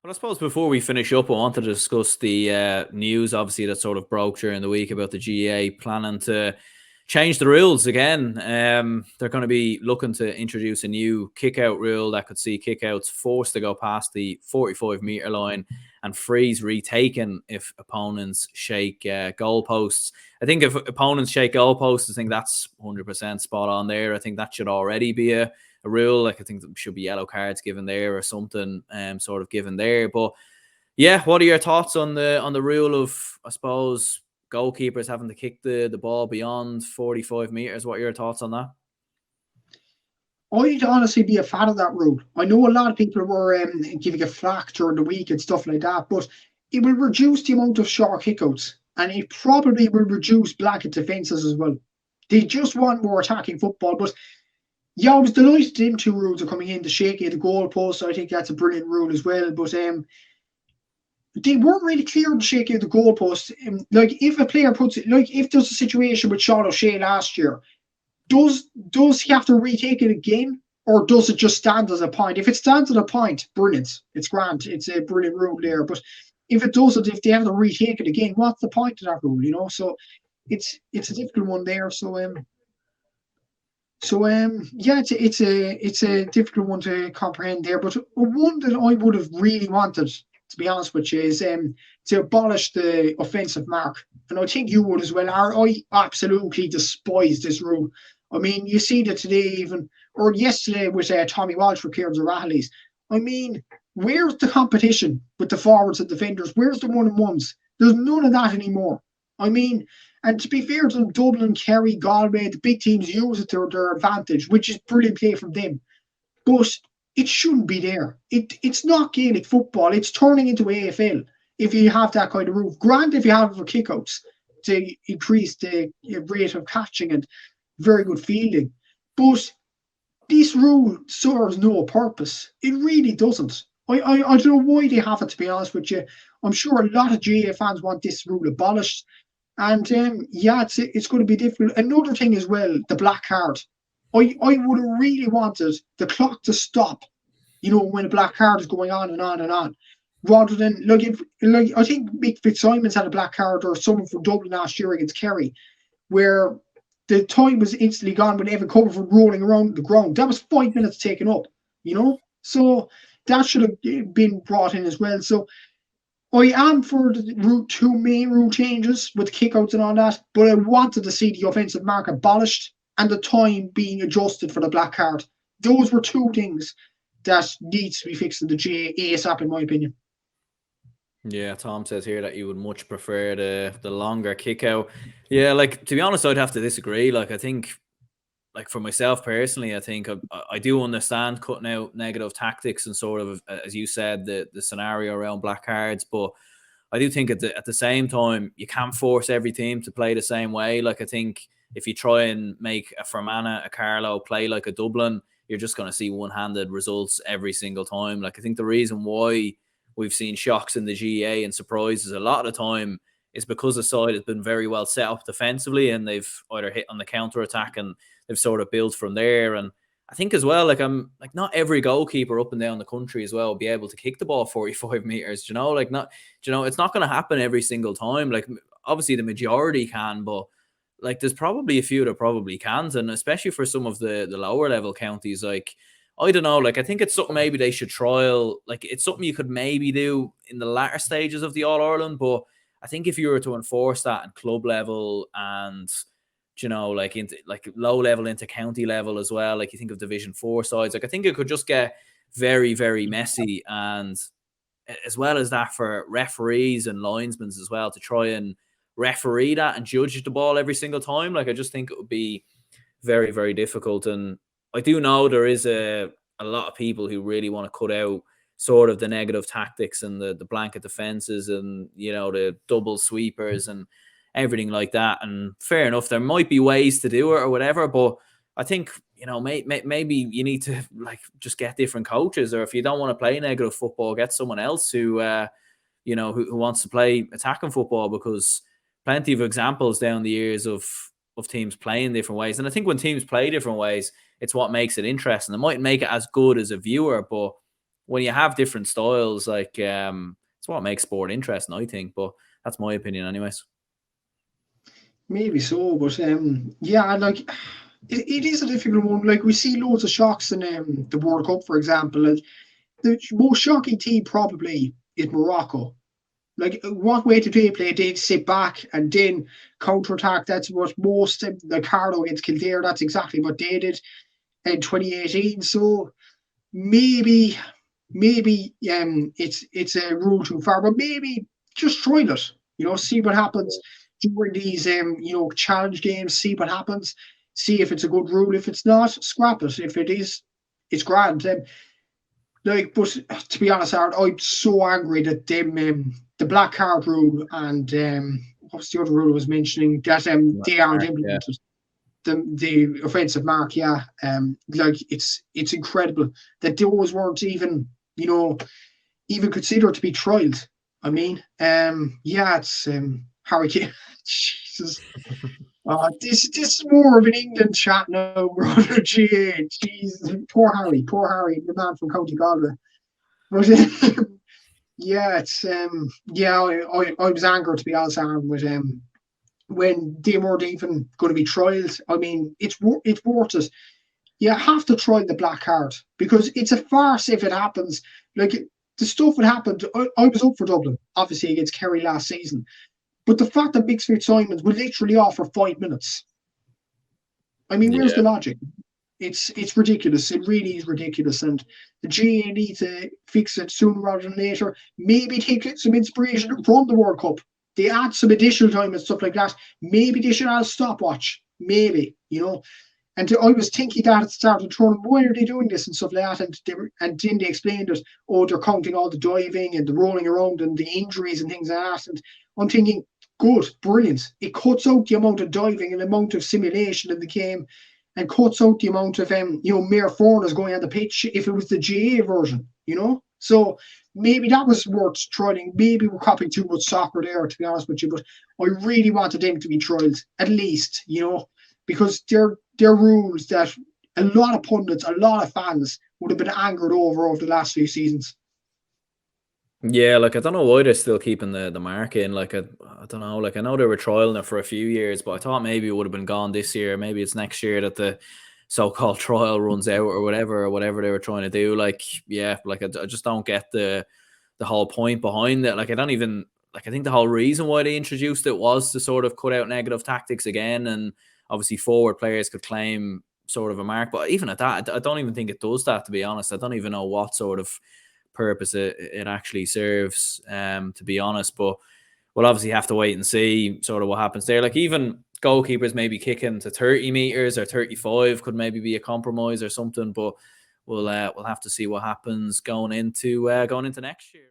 Well, I suppose before we finish up, I want to discuss the news, obviously, that sort of broke during the week about the GAA planning to change the rules again. They're going to be looking to introduce a new kick-out rule that could see kick-outs forced to go past the 45-metre line and frees retaken if opponents shake goalposts. I think if opponents shake goalposts, I think that's 100% spot on there. I think that should already be a rule. Like, I think there should be yellow cards given there or something sort of given there. But yeah, what are your thoughts on the rule of, I suppose, goalkeepers having to kick the ball beyond 45 meters? What are your thoughts on that? I'd honestly be a fan of that rule. I know a lot of people were giving a flack during the week and stuff like that, but it will reduce the amount of short kickouts and it probably will reduce blanket defences as well. They just want more attacking football, but yeah, I was delighted them two rules are coming in, the shaking of the goalpost. I think that's a brilliant rule as well. But they weren't really clear on the shaking of the goalpost. Like if a player puts it, like if there's a situation with Sean O'Shea last year, does he have to retake it again, or does it just stand as a point? If it stands as a point, brilliant. It's grand. It's a brilliant rule there. But if it doesn't, if they have to retake it again, what's the point of that rule? So it's a difficult one there. Yeah, it's a difficult one to comprehend there. But one that I would have really wanted, to be honest with you, is to abolish the offensive mark, and I think you would as well. I absolutely despise this rule. I mean, you see that today, even or yesterday with Tommy Walsh for Cairns O'Reilly's. I mean, where's the competition with the forwards and defenders? Where's the one-on-ones? There's none of that anymore. I mean, and to be fair to them, Dublin, Kerry, Galway, the big teams use it to their advantage, which is brilliant play from them. But it shouldn't be there. It's not Gaelic football. It's turning into AFL if you have that kind of rule. Grant if you have it for kickouts to increase the rate of catching and very good fielding. But this rule serves no purpose. It really doesn't. I don't know why they have it, to be honest with you. I'm sure a lot of GA fans want this rule abolished. And yeah, it's going to be difficult. Another thing as well, the black card. I would have really wanted the clock to stop, when a black card is going on and on and on, rather than like I think Mick Fitzsimons had a black card or someone from Dublin last year against Kerry, where the time was instantly gone when Evan Comerford rolling around the ground. That was 5 minutes taken up, So that should have been brought in as well. So I am for the two main rule changes with kickouts and all that, but I wanted to see the offensive mark abolished and the time being adjusted for the black card. Those were two things that needs to be fixed in the GAA ASAP, in my opinion. Yeah, Tom says here that you would much prefer the longer kick out. Yeah, like, to be honest, I'd have to disagree. Like, I think, like, for myself personally, I think I do understand cutting out negative tactics and sort of, as you said, the scenario around black cards. But I do think at the same time, you can't force every team to play the same way. Like, I think if you try and make a Fermanagh, a Carlow play like a Dublin, you're just going to see one-handed results every single time. Like, I think the reason why we've seen shocks in the GAA and surprises a lot of the time is because the side has been very well set up defensively and they've either hit on the counter attack and they've sort of built from there. And I think as well, like not every goalkeeper up and down the country as well will be able to kick the ball 45 meters. Like, it's not going to happen every single time. Like, obviously the majority can, but like there's probably a few that probably can't, and especially for some of the lower level counties, like, I don't know. Like, I think it's something maybe they should trial. Like, it's something you could maybe do in the latter stages of the All Ireland. But I think if you were to enforce that at club level and, like into like low level into county level as well, like you think of Division 4 sides, like I think it could just get very, very messy. And as well as that, for referees and linesmen as well to try and referee that and judge the ball every single time, like I just think it would be very, very difficult. And I do know there is a lot of people who really want to cut out sort of the negative tactics and the blanket defenses and, the double sweepers and everything like that. And fair enough, there might be ways to do it or whatever, but I think, maybe you need to like just get different coaches, or if you don't want to play negative football, get someone else who, who wants to play attacking football, because plenty of examples down the years of teams playing different ways. And I think when teams play different ways, it's what makes it interesting. It might make it as good as a viewer, but when you have different styles, like it's what makes sport interesting, I think. But that's my opinion, anyways. Maybe so, but yeah, like it is a difficult one. Like we see loads of shocks in the World Cup, for example. Like the most shocking team probably is Morocco. Like what way did they play? They sit back and then counter attack. That's what most the Carlo against Kildare. That's exactly what they did in 2018. So maybe it's a rule too far, but maybe just try it. See what happens during these challenge games. See what happens. See if it's a good rule. If it's not, scrap it. If it is, it's grand. But to be honest, Aaron, I'm so angry that the black card rule and what's the other rule I was mentioning that they aren't Yeah. implemented. The offensive mark, yeah. Like it's incredible that those weren't even even considered to be trials. I mean, yeah, it's Harry Kane. Jesus. This is more of an England chat now, brother. GA. Jesus. Poor Harry, the man from County Galway. But yeah, it's yeah, I was angry to be honest, Aaron, with when they weren't even going to be trials. I mean, it's worth it. You have to try the black card because it's a farce if it happens. Like the stuff that happened, I was up for Dublin, obviously against Kerry last season, but the fact that Mixed Simons would literally offer 5 minutes. I mean, where's Yeah. the logic? It's ridiculous. It really is ridiculous, and the GA need to fix it sooner rather than later. Maybe take some inspiration from the World Cup. They add some additional time and stuff like that. Maybe they should add a stopwatch. Maybe. And I was thinking that at the start of the tournament, why are they doing this and stuff like that? And then they explained it, oh, they're counting all the diving and the rolling around and the injuries and things like that. And I'm thinking, good, brilliant. It cuts out the amount of diving and the amount of simulation in the game and cuts out the amount of mere foreigners going on the pitch if it was the GA version. So maybe that was worth trying. Maybe we're copying too much soccer there, to be honest with you. But I really wanted them to be tried, at least, because they're rules that a lot of pundits, a lot of fans would have been angered over the last few seasons. Yeah, like I don't know why they're still keeping the mark in. Like I don't know. Like I know they were trialing it for a few years, but I thought maybe it would have been gone this year. Maybe it's next year that the so-called trial runs out or whatever they were trying to do. Like yeah, like I just don't get the whole point behind it. Like I don't even like I think the whole reason why they introduced it was to sort of cut out negative tactics again, and obviously forward players could claim sort of a mark. But even at that, I don't even think it does that. To be honest, I don't even know what sort of purpose it actually serves, to be honest. But we'll obviously have to wait and see sort of what happens there. Like even goalkeepers maybe kicking to 30 meters or 35 could maybe be a compromise or something. But we'll have to see what happens going into next year.